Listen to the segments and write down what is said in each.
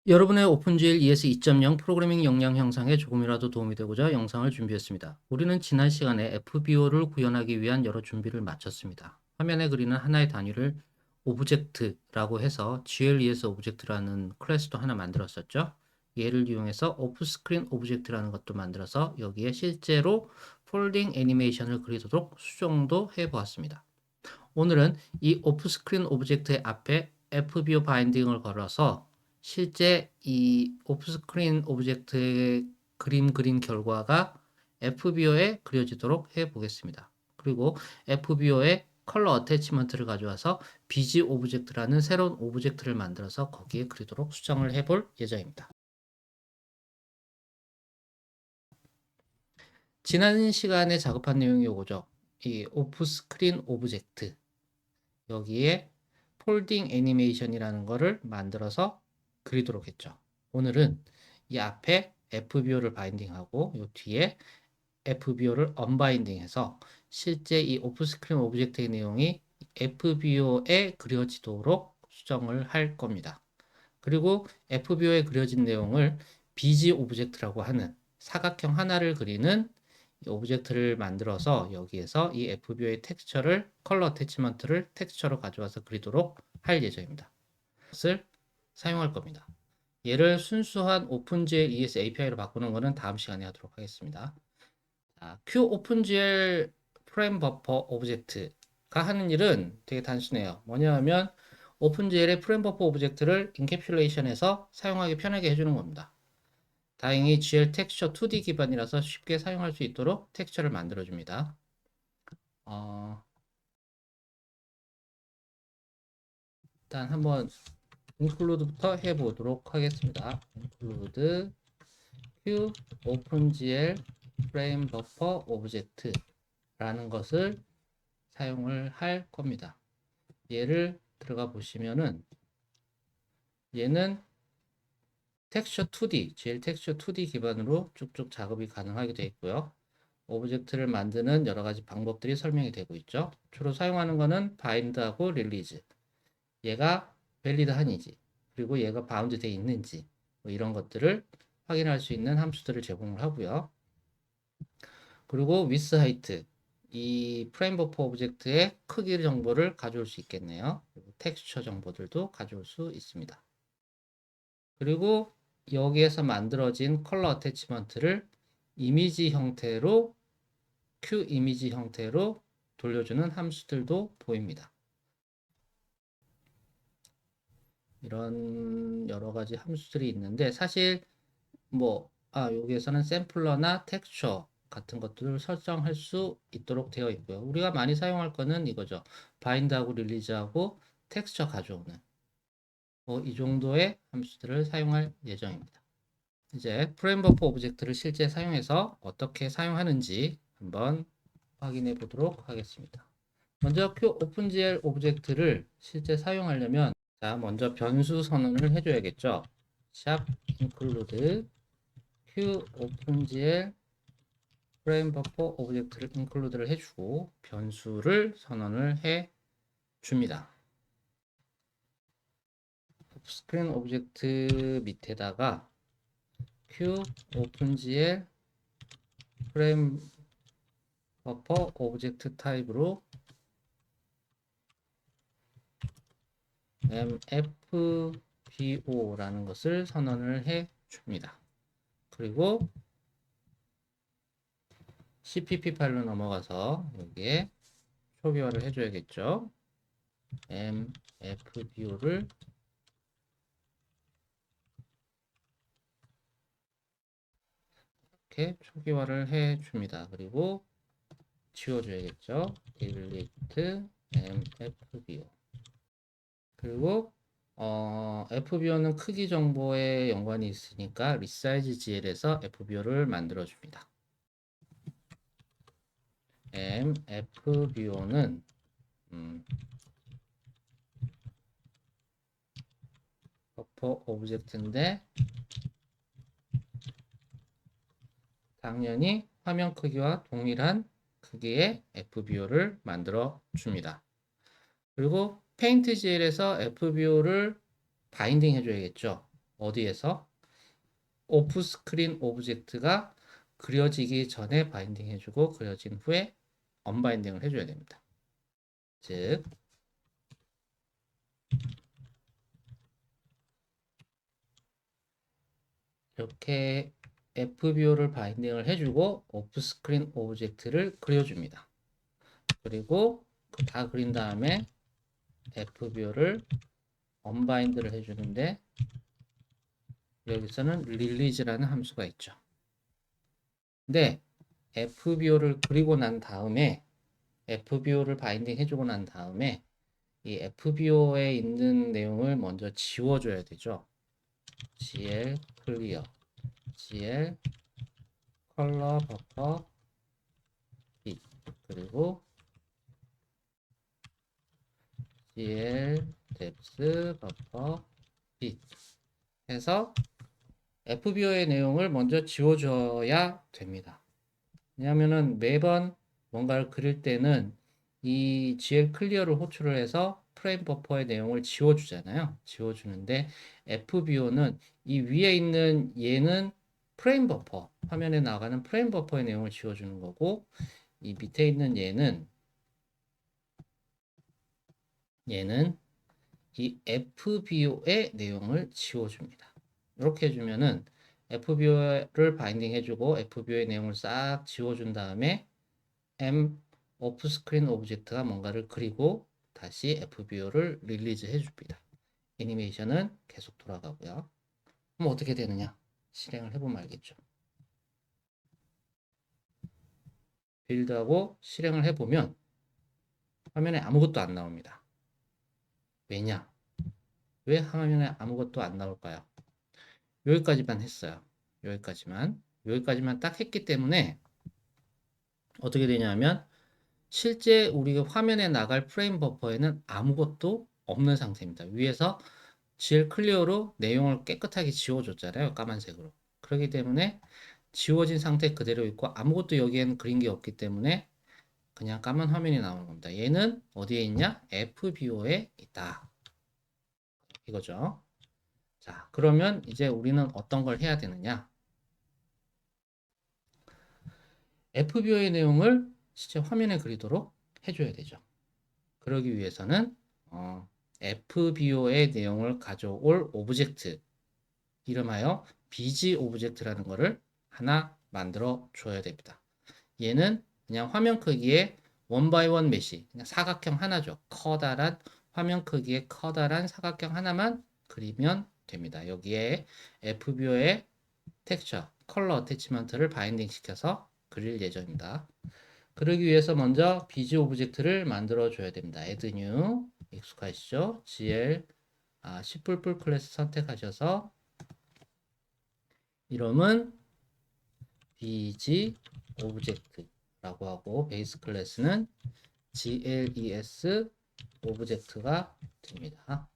여러분의 오픈GL ES 2.0 프로그래밍 역량 형성에 조금이라도 도움이 되고자 영상을 준비했습니다. 우리는 지난 시간에 FBO를 구현하기 위한 여러 준비를 마쳤습니다. 화면에 그리는 하나의 단위를 오브젝트라고 해서 GLES 오브젝트라는 클래스도 하나 만들었었죠. 얘를 이용해서 오프스크린 오브젝트라는 것도 만들어서 여기에 실제로 폴딩 애니메이션을 그리도록 수정도 해보았습니다. 오늘은 이 오프스크린 오브젝트의 앞에 FBO 바인딩을 걸어서 실제 이 오프스크린 오브젝트의 그림 그린 결과가 FBO에 그려지도록 해 보겠습니다. 그리고 FBO에 컬러 어태치먼트를 가져와서 BG 오브젝트라는 새로운 오브젝트를 만들어서 거기에 그리도록 수정을 해 볼 예정입니다. 지난 시간에 작업한 내용이 이거죠. 이 오프스크린 오브젝트 여기에 폴딩 애니메이션이라는 거를 만들어서 그리도록 했죠. 오늘은 이 앞에 FBO를 바인딩하고 이 뒤에 FBO를 언바인딩해서 실제 이 오프스크린 오브젝트의 내용이 FBO에 그려지도록 수정을 할 겁니다. 그리고 FBO에 그려진 내용을 BG 오브젝트라고 하는 사각형 하나를 그리는 오브젝트를 만들어서 여기에서 이 FBO의 텍스처를 컬러 어태치먼트를 텍스처로 가져와서 그리도록 할 예정입니다. 것을 사용할 겁니다. 얘를 순수한 오픈GL ES API로 바꾸는 것은 다음 시간에 하도록 하겠습니다. 자, Q 오픈GL 프레임 버퍼 오브젝트가 하는 일은 되게 단순해요. 뭐냐 하면 오픈GL의 프레임 버퍼 오브젝트를 인캡슐레이션해서 사용하기 편하게 해주는 겁니다. 다행히 GL 텍스처 2D 기반이라서 쉽게 사용할 수 있도록 텍스처를 만들어줍니다. 일단 한번 include부터 해보도록 하겠습니다. include q OpenGL frame buffer object라는 것을 사용을 할 겁니다. 얘를 들어가 보시면은 얘는 텍스처 2D, GL 텍스처 2D 기반으로 쭉쭉 작업이 가능하게 되어 있고요. 오브젝트를 만드는 여러 가지 방법들이 설명이 되고 있죠. 주로 사용하는 것은 바인드하고 릴리즈. 얘가 밸리드한지 그리고 얘가 바운드 되어 있는지 뭐 이런 것들을 확인할 수 있는 함수들을 제공을 하고요. 그리고 with height 이 프레임 버퍼 오브젝트의 크기 정보를 가져올 수 있겠네요. 그리고 텍스처 정보들도 가져올 수 있습니다. 그리고 여기에서 만들어진 컬러 어태치먼트를 이미지 형태로 q 이미지 형태로 돌려주는 함수들도 보입니다. 이런 여러 가지 함수들이 있는데 사실 여기에서는 샘플러나 텍스처 같은 것들을 설정할 수 있도록 되어 있고요. 우리가 많이 사용할 거는 이거죠. 바인드하고 릴리즈하고 텍스처 가져오는 이 정도의 함수들을 사용할 예정입니다. 이제 프레임 버퍼 오브젝트를 실제 사용해서 어떻게 사용하는지 한번 확인해 보도록 하겠습니다. 먼저 Q 오픈GL 오브젝트를 실제 사용하려면 먼저 변수 선언을 해줘야겠죠. 샵 include q OpenGL 프레임 버퍼 오브젝트를 include를 해주고 변수를 선언을 해 줍니다. 스크린 오브젝트 밑에다가 q OpenGL 프레임 버퍼 오브젝트 타입으로 mfbo라는 것을 선언을 해 줍니다. 그리고 cpp 파일로 넘어가서 여기에 초기화를 해줘야겠죠. mfbo를 이렇게 초기화를 해줍니다. 그리고 지워줘야겠죠. delete mfbo. 그리고 FBO는 크기 정보에 연관이 있으니까 resize gl에서 FBO를 만들어줍니다. FBO는 버퍼 오브젝트인데 당연히 화면 크기와 동일한 크기의 FBO를 만들어 줍니다. 그리고 페인트 GL에서 FBO를 바인딩 해줘야겠죠. 어디에서? 오프 스크린 오브젝트가 그려지기 전에 바인딩 해주고 그려진 후에 언바인딩을 해줘야 됩니다. 즉 이렇게 FBO를 바인딩을 해주고 오프 스크린 오브젝트를 그려줍니다. 그리고 다 그린 다음에 FBO를 언바인드를 해주는데 여기서는 release라는 함수가 있죠. 근데 FBO를 그리고 난 다음에 FBO를 바인딩 해주고 난 다음에 이 FBO에 있는 내용을 먼저 지워줘야 되죠. gl clear, gl color buffer b 그리고 gl depth buffer b 해서 FBO의 내용을 먼저 지워줘야 됩니다. 왜냐하면은 매번 뭔가를 그릴 때는 이 GL 클리어를 호출을 해서 프레임 버퍼의 내용을 지워주잖아요. 지워주는데 FBO는 이 위에 있는 얘는 프레임 버퍼, 화면에 나가는 프레임 버퍼의 내용을 지워주는 거고 이 밑에 있는 얘는 이 FBO의 내용을 지워줍니다. 이렇게 해주면은 FBO를 바인딩 해주고 FBO의 내용을 싹 지워준 다음에 M 오프 스크린 오브젝트가 뭔가를 그리고 다시 FBO를 릴리즈 해줍니다. 애니메이션은 계속 돌아가고요. 그럼 어떻게 되느냐? 실행을 해보면 알겠죠. 빌드하고 실행을 해보면 화면에 아무것도 안 나옵니다. 왜냐? 왜 화면에 아무것도 안 나올까요? 여기까지만 했어요. 여기까지만 딱 했기 때문에 어떻게 되냐면 실제 우리가 화면에 나갈 프레임 버퍼에는 아무것도 없는 상태입니다. 위에서 GL 클리어로 내용을 깨끗하게 지워줬잖아요. 까만색으로. 그렇기 때문에 지워진 상태 그대로 있고 아무것도 여기에는 그린 게 없기 때문에 그냥 까만 화면이 나오는 겁니다. 얘는 어디에 있냐? FBO에 있다. 이거죠. 자, 그러면 이제 우리는 어떤 걸 해야 되느냐? FBO의 내용을 실제 화면에 그리도록 해줘야 되죠. 그러기 위해서는 FBO의 내용을 가져올 오브젝트 이름하여 BG 오브젝트라는 것을 하나 만들어 줘야 됩니다. 얘는 그냥 화면 크기의 원바이원 메시, 그냥 사각형 하나죠. 커다란 화면 크기의 커다란 사각형 하나만 그리면 됩니다. 여기에 FBO의 텍스처, 컬러 어태치먼트를 바인딩 시켜서 그릴 예정입니다. 그러기 위해서 먼저 BG 오브젝트를 만들어 줘야 됩니다. add new 익숙하시죠? gl C++ 클래스 선택하셔서 이름은 BG 오브젝트라고 하고 베이스 클래스는 GLES 오브젝트가 됩니다.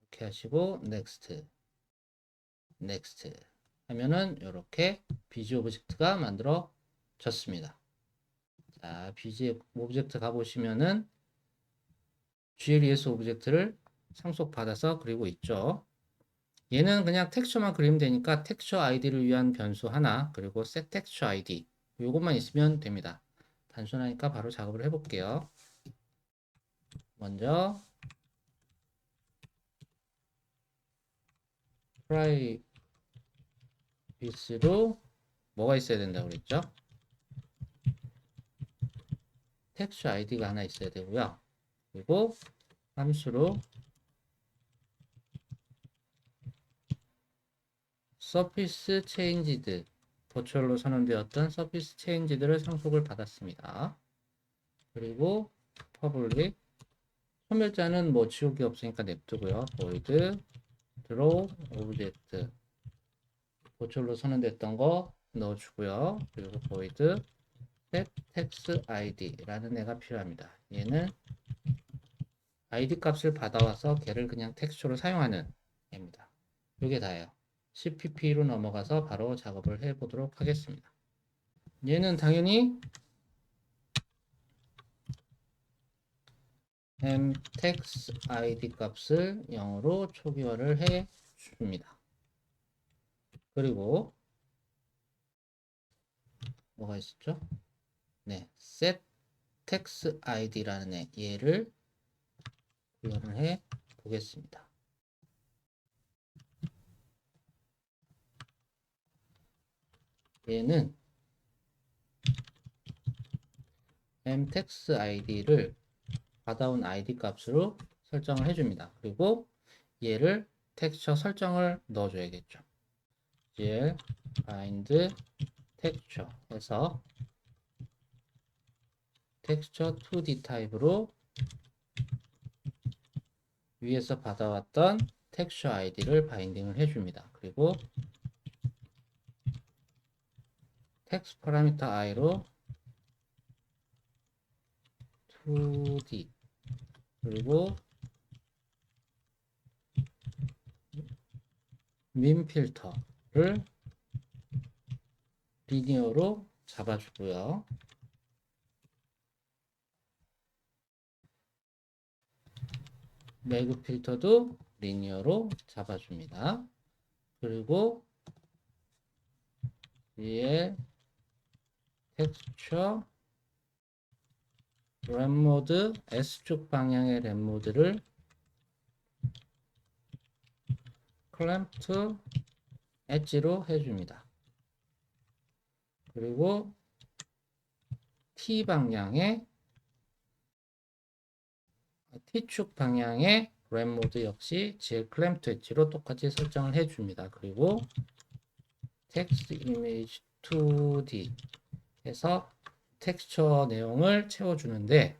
이렇게 하시고 next 하면은 이렇게 BG 오브젝트가 만들어졌습니다. 자, BG 오브젝트 가보시면은 GLES 오브젝트를 상속받아서 그리고 있죠. 얘는 그냥 텍스처만 그리면 되니까 텍스처 아이디를 위한 변수 하나 그리고 set 텍스처 아이디 요것만 있으면 됩니다. 단순하니까 바로 작업을 해볼게요. 먼저 프라이빗으로 뭐가 있어야 된다고 그랬죠? 텍스처 아이디가 하나 있어야 되고요. 그리고 함수로 서피스 체인지드 버추얼로 선언되었던 서피스 체인지드를 상속을 받았습니다. 그리고 퍼블릭 소멸자는 뭐 지우개 없으니까 냅두고요. void draw object 버추얼로 선언됐던 거 넣어주고요. 그리고 void set text id라는 애가 필요합니다. 얘는 id 값을 받아와서 걔를 그냥 텍스처로 사용하는 애입니다. 이게 다예요. CPP로 넘어가서 바로 작업을 해보도록 하겠습니다. 얘는 당연히 text id 값을 0으로 초기화를 해 줍니다. 그리고 뭐가 있었죠? 네, set text id라는 얘를 구현을 해 보겠습니다. 얘는 mtext id를 받아온 id 값으로 설정을 해줍니다. 그리고 얘를 텍스처 설정을 넣어줘야겠죠. gl bind texture 해서 텍스처 2D 타입으로 위에서 받아왔던 텍스처 id를 바인딩을 해줍니다. 그리고 텍스트 파라미터 i로 2D 그리고 민 필터를 리니어로 잡아주고요. 매그 필터도 리니어로 잡아줍니다. 그리고 gl 텍스처 램모드 S쪽 방향의 램모드를 clamp 엣지로 해줍니다. 그리고 T 방향의 T축 방향의 램모드 역시 gl clamp 엣지로 똑같이 설정을 해줍니다. 그리고 text image 2D 해서 텍스처 내용을 채워주는데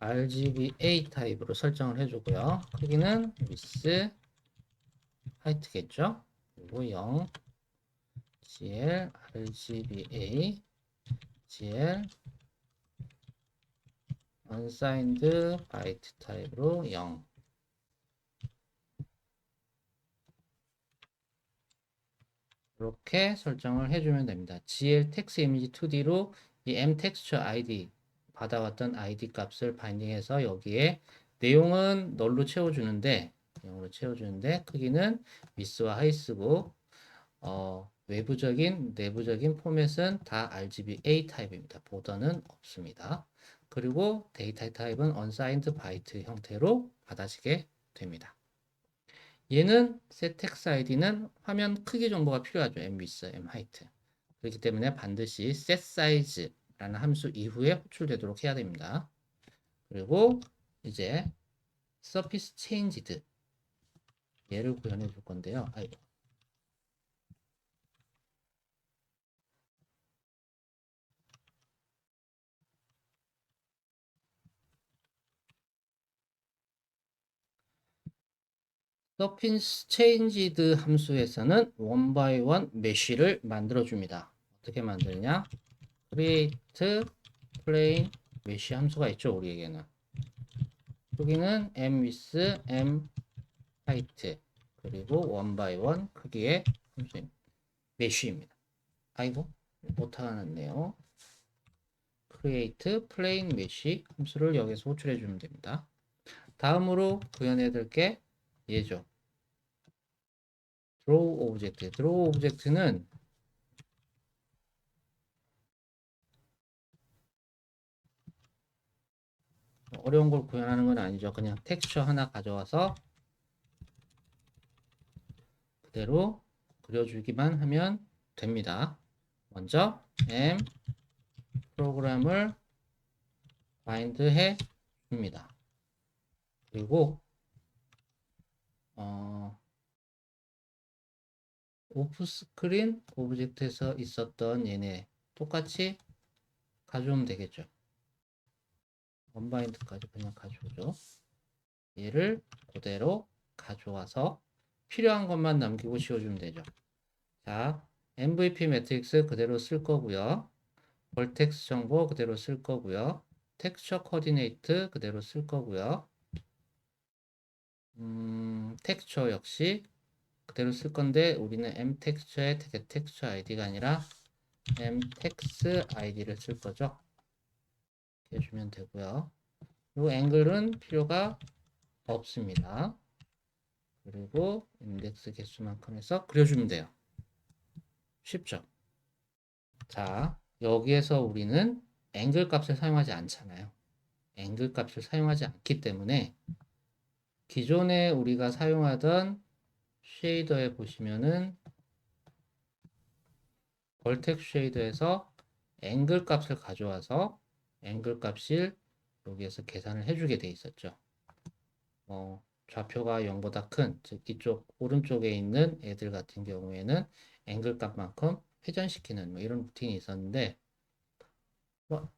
RGBA 타입으로 설정을 해주고요. 크기는 width, height겠죠. 그리고 0, GL, RGBA, GL, unsigned byte 타입으로 0. 이렇게 설정을 해주면 됩니다. GL text image 2D로 이 m texture ID 받아왔던 ID 값을 바인딩해서 여기에 내용은 널로 채워주는데 크기는 width와 height고 외부적인 내부적인 포맷은 다 RGBA 타입입니다. 보더는 없습니다. 그리고 데이터 타입은 unsigned byte 형태로 받아지게 됩니다. 얘는 setText ID는 화면 크기 정보가 필요하죠. mWidth, mHeight. 그렇기 때문에 반드시 setSize라는 함수 이후에 호출되도록 해야 됩니다. 그리고 이제 surface changed 얘를 구현해 줄 건데요. 아이고. surface changed 함수에서는 one by one mesh를 만들어 줍니다. 어떻게 만드냐? create plane mesh 함수가 있죠, 우리에게는. 여기는 mWidth, mHeight 그리고 one by one 크기의 함수입니다. mesh입니다. 아이고 못하겠네요. create plane mesh 함수를 여기서 호출해 주면 됩니다. 다음으로 구현해 드릴 게 얘죠. draw object. draw object는 어려운 걸 구현하는 건 아니죠. 그냥 텍스처 하나 가져와서 그대로 그려주기만 하면 됩니다. 먼저 m 프로그램을 바인드 해 줍니다. 그리고 오프스크린 오브젝트에서 있었던 얘네 똑같이 가져오면 되겠죠. 언바인드까지 그냥 가져오죠. 얘를 그대로 가져와서 필요한 것만 남기고 씌워주면 되죠. 자, MVP 매트릭스 그대로 쓸 거고요. 벌텍스 정보 그대로 쓸 거고요. 텍스처 코디네이트 그대로 쓸 거고요. 텍스처 역시 그대로 쓸 건데 우리는 m텍스처의 텍스처 id가 아니라 mtext id를 쓸 거죠. 해주면 되고요. 이 앵글은 필요가 없습니다. 그리고 인덱스 개수만큼 해서 그려주면 돼요. 쉽죠? 자, 여기에서 우리는 앵글 값을 사용하지 않잖아요. 앵글 값을 사용하지 않기 때문에 기존에 우리가 사용하던 쉐이더에 보시면은 벌텍 쉐이더에서 앵글 값을 가져와서 앵글 값을 여기에서 계산을 해주게 돼 있었죠. 좌표가 0보다 큰, 즉 이쪽 오른쪽에 있는 애들 같은 경우에는 앵글 값만큼 회전시키는 이런 루틴이 있었는데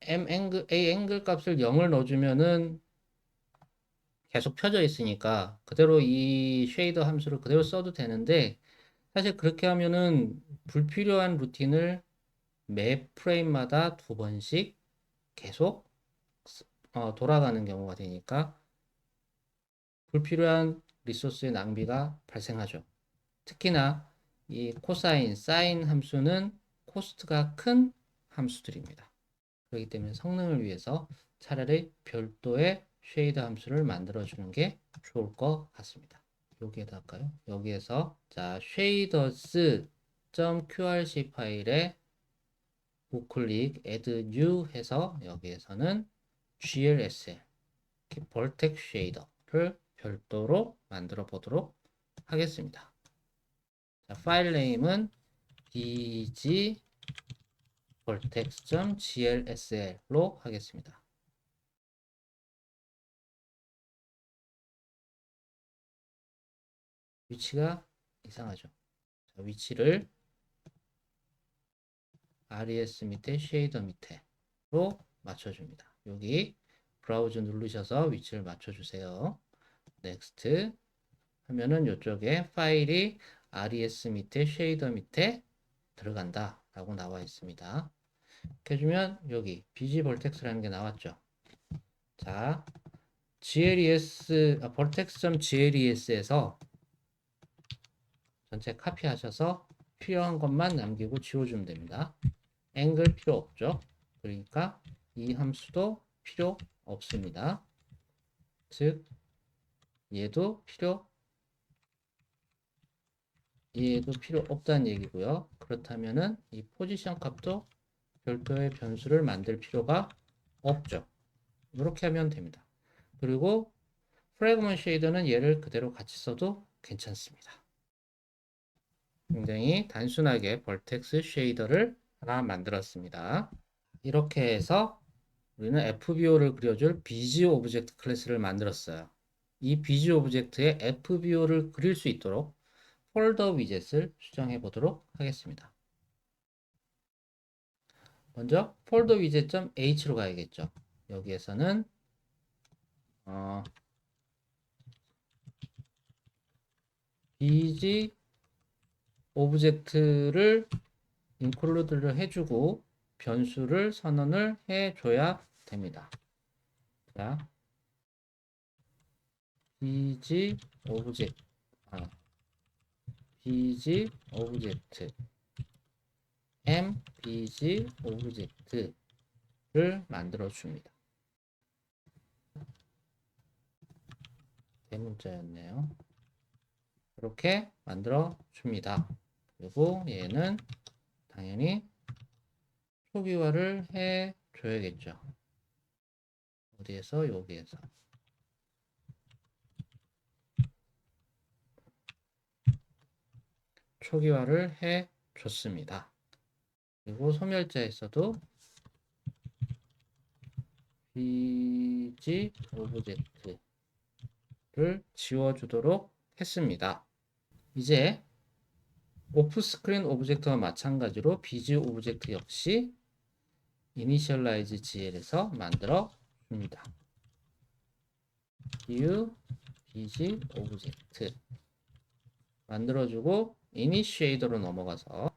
A 앵글 값을 0을 넣어주면은 계속 펴져 있으니까 그대로 이 쉐이더 함수를 그대로 써도 되는데 사실 그렇게 하면은 불필요한 루틴을 매 프레임마다 2번씩 계속 돌아가는 경우가 되니까 불필요한 리소스의 낭비가 발생하죠. 특히나 이 코사인, 사인 함수는 코스트가 큰 함수들입니다. 그렇기 때문에 성능을 위해서 차라리 별도의 쉐이더 함수를 만들어 주는 게 좋을 것 같습니다. 여기에다 할까요? 여기에서 자 shaders.qrc 파일에 우클릭 add new 해서 여기에서는 glsl 벌텍 쉐이더를 별도로 만들어 보도록 하겠습니다. 자, 파일 네임은 bg vertex.glsl로 하겠습니다. 위치가 이상하죠. 자, 위치를 res 밑에 쉐이더 밑에로 맞춰줍니다. 여기 브라우저 누르셔서 위치를 맞춰주세요. next 하면은 이쪽에 파일이 res 밑에 쉐이더 밑에 들어간다 라고 나와 있습니다. 이렇게 해주면 여기 bg vertex라는 게 나왔죠. 자, vertex.gles에서 전체 카피하셔서 필요한 것만 남기고 지워주면 됩니다. 앵글 필요 없죠. 그러니까 이 함수도 필요 없습니다. 즉 얘도 필요 없다는 얘기고요. 그렇다면은 이 포지션 값도 별도의 변수를 만들 필요가 없죠. 이렇게 하면 됩니다. 그리고 프래그먼트 쉐이더는 얘를 그대로 같이 써도 괜찮습니다. 굉장히 단순하게 벌텍스 쉐이더를 하나 만들었습니다. 이렇게 해서 우리는 FBO를 그려줄 BG 오브젝트 클래스를 만들었어요. 이 BG 오브젝트에 FBO를 그릴 수 있도록 폴더 위젯을 수정해 보도록 하겠습니다. 먼저 폴더 위젯.h로 가야겠죠. 여기에서는 BG 오브젝트를 인클루드를 해주고 변수를 선언을 해줘야 됩니다. 자, bg 오브젝트 bg 오브젝트 mbg 오브젝트를 만들어 줍니다. 대문자였네요. 이렇게 만들어 줍니다. 그리고 얘는 당연히 초기화를 해 줘야겠죠. 어디에서? 여기에서. 초기화를 해 줬습니다. 그리고 소멸자에서도 bg 오브젝트를 지워주도록 했습니다. 이제 오프스크린 오브젝트와 마찬가지로 bg 오브젝트 역시 initialize gl에서 만들어 줍니다. new bg 오브젝트 만들어주고 initiator로 넘어가서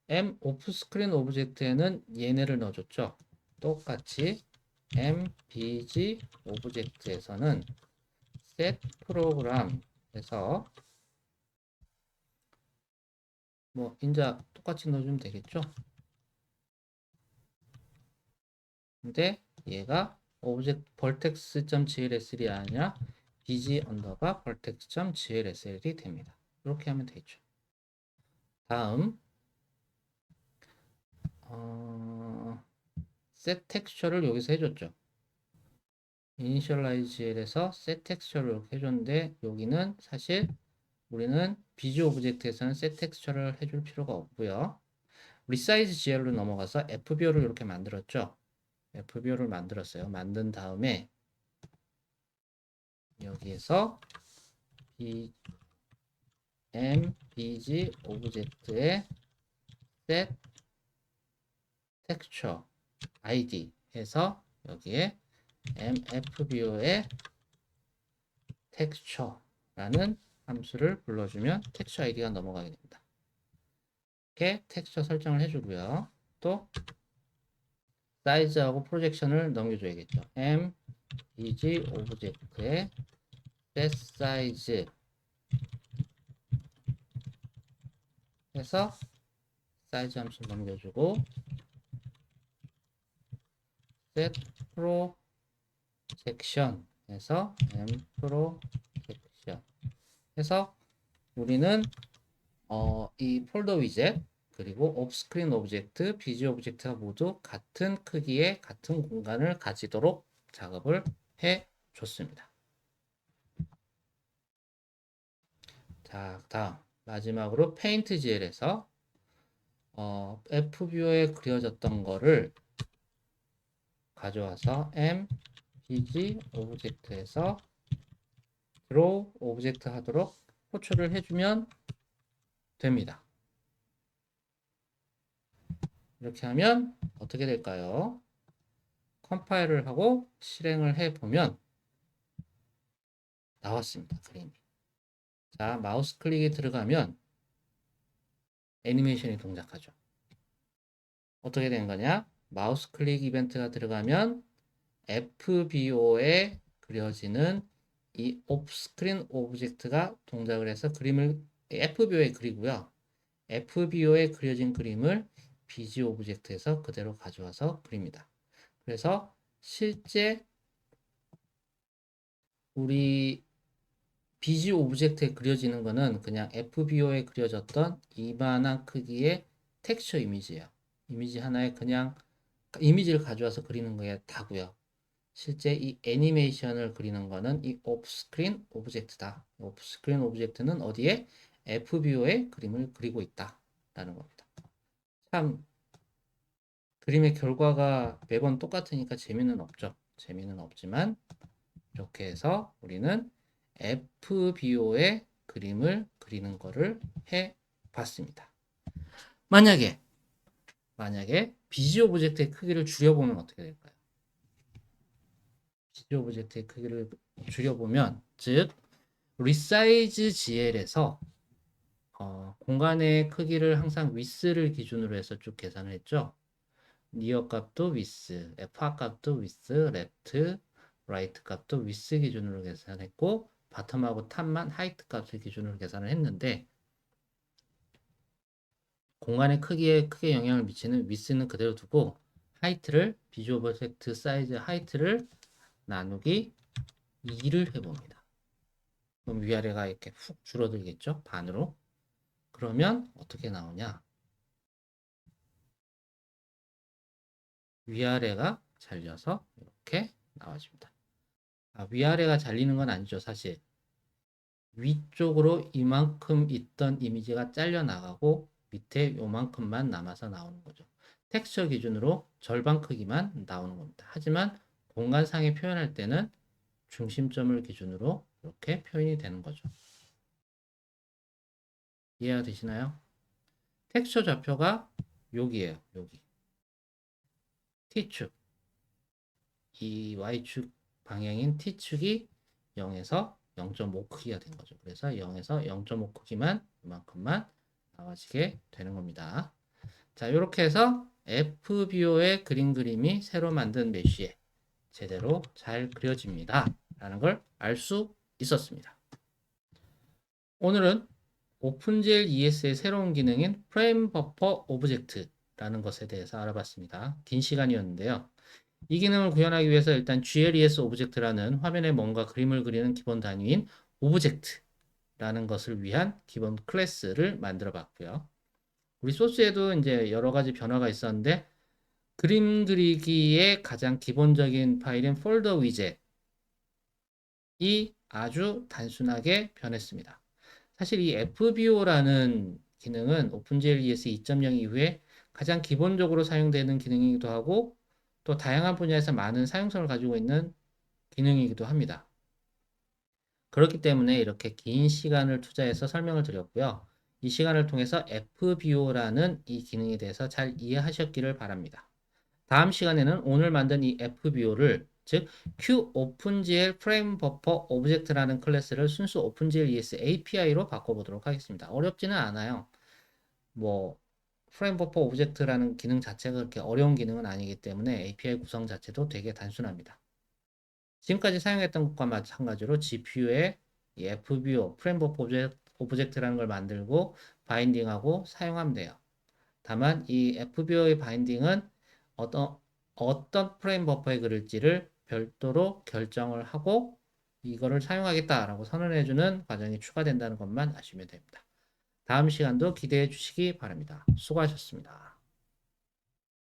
m 오프스크린 오브젝트에는 얘네를 넣어줬죠. 똑같이 m bg 오브젝트에서는 set program에서 인자 똑같이 넣어주면 되겠죠. 근데 얘가 오브젝트 vertex.glsl이 아니라 bg 언더바 vertex.glsl이 됩니다. 이렇게 하면 되죠. 다음 set texture를 여기서 해줬죠. initialize에서 set texture를 이렇게 해줬는데 여기는 사실 우리는 bg 오브젝트에서는 set texture를 해줄 필요가 없고요. resize gl로 넘어가서 f뷰를 이렇게 만들었죠. f뷰를 만들었어요. 만든 다음에 여기에서 bg 오브젝트의 set texture id 해서 여기에 mf뷰의 texture라는 함수를 불러주면 texture id가 넘어가게 됩니다. 이렇게 texture 설정을 해주고요. 또 사이즈하고 프로젝션을 넘겨줘야겠죠. mbg 오브젝트의 set size 해서 사이즈 함수를 넘겨주고 set projection 해서 mprojection 해서 우리는 이 폴더 위젯 그리고 옵스크린 오브젝트, bg 오브젝트가 모두 같은 크기의 같은 공간을 가지도록 작업을 해 줬습니다. 자, 다음 마지막으로 페인트 GL에서 f뷰에 그려졌던 거를 가져와서 mbg 오브젝트에서 드로우 오브젝트 하도록 호출을 해주면 됩니다. 이렇게 하면 어떻게 될까요? 컴파일을 하고 실행을 해보면 나왔습니다. 그림이. 자, 마우스 클릭이 들어가면 애니메이션이 동작하죠. 어떻게 된 거냐? 마우스 클릭 이벤트가 들어가면 FBO에 그려지는 이 옵스크린 오브젝트가 동작을 해서 그림을 FBO에 그리고요. FBO에 그려진 그림을 BG 오브젝트에서 그대로 가져와서 그립니다. 그래서 실제 우리 BG 오브젝트에 그려지는 거는 그냥 FBO에 그려졌던 이만한 크기의 텍스처 이미지예요. 이미지 하나에 그냥 이미지를 가져와서 그리는 거에 다고요. 실제 이 애니메이션을 그리는 거는 이 옵스크린 오브젝트다. 옵스크린 오브젝트는 어디에? FBO에 그림을 그리고 있다라는 겁니다. 참 그림의 결과가 매번 똑같으니까 재미는 없죠. 재미는 없지만 이렇게 해서 우리는 FBO의 그림을 그리는 거를 해 봤습니다. 만약에 BG 오브젝트의 크기를 줄여보면 어떻게 될까요? BG 오브젝트의 크기를 줄여보면 즉 resize gl에서 공간의 크기를 항상 width를 기준으로 해서 쭉 계산을 했죠. near 값도 width, far 값도 width, left, right 값도 width 기준으로 계산했고 바텀하고 탑만 height 값을 기준으로 계산을 했는데 공간의 크기에 크게 영향을 미치는 width는 그대로 두고 height를 BG 오브젝트 사이즈 height를 나누기 2를 해봅니다. 그럼 위아래가 이렇게 훅 줄어들겠죠? 반으로. 그러면 어떻게 나오냐? 위아래가 잘려서 이렇게 나와집니다. 위아래가 잘리는 건 아니죠, 사실. 위쪽으로 이만큼 있던 이미지가 잘려 나가고 밑에 요만큼만 남아서 나오는 거죠. 텍스처 기준으로 절반 크기만 나오는 겁니다. 하지만 공간상에 표현할 때는 중심점을 기준으로 이렇게 표현이 되는 거죠. 이해가 되시나요? 텍스처 좌표가 여기에요. 여기. T축. 이 Y축 방향인 T축이 0에서 0.5 크기가 된 거죠. 그래서 0에서 0.5 크기만 이만큼만 나와지게 되는 겁니다. 자, 이렇게 해서 FBO의 그림이 새로 만든 메쉬에 제대로 잘 그려집니다. 라는 걸 알 수 있었습니다. 오늘은 오픈GL ES의 새로운 기능인 프레임 버퍼 오브젝트라는 것에 대해서 알아봤습니다. 긴 시간이었는데요. 이 기능을 구현하기 위해서 일단 GLES 오브젝트라는 화면에 뭔가 그림을 그리는 기본 단위인 오브젝트라는 것을 위한 기본 클래스를 만들어 봤고요. 우리 소스에도 이제 여러 가지 변화가 있었는데 그림 그리기의 가장 기본적인 파일인 폴더 위젯이 아주 단순하게 변했습니다. 사실 이 FBO라는 기능은 오픈GL ES 2.0 이후에 가장 기본적으로 사용되는 기능이기도 하고 또 다양한 분야에서 많은 사용성을 가지고 있는 기능이기도 합니다. 그렇기 때문에 이렇게 긴 시간을 투자해서 설명을 드렸고요. 이 시간을 통해서 FBO라는 이 기능에 대해서 잘 이해하셨기를 바랍니다. 다음 시간에는 오늘 만든 이 FBO를 즉 QOpenGL 프레임 버퍼 오브젝트라는 클래스를 순수 OpenGL ES API로 바꿔보도록 하겠습니다. 어렵지는 않아요. 뭐 프레임 버퍼 오브젝트라는 기능 자체가 그렇게 어려운 기능은 아니기 때문에 API 구성 자체도 되게 단순합니다. 지금까지 사용했던 것과 마찬가지로 GPU에 이 FBO 프레임 버퍼 오브젝트라는 걸 만들고 바인딩하고 사용하면 돼요. 다만 이 FBO의 바인딩은 어떤, 어떤 프레임 버퍼에 그릴지를 별도로 결정을 하고 이거를 사용하겠다라고 선언해주는 과정이 추가된다는 것만 아시면 됩니다. 다음 시간도 기대해 주시기 바랍니다. 수고하셨습니다.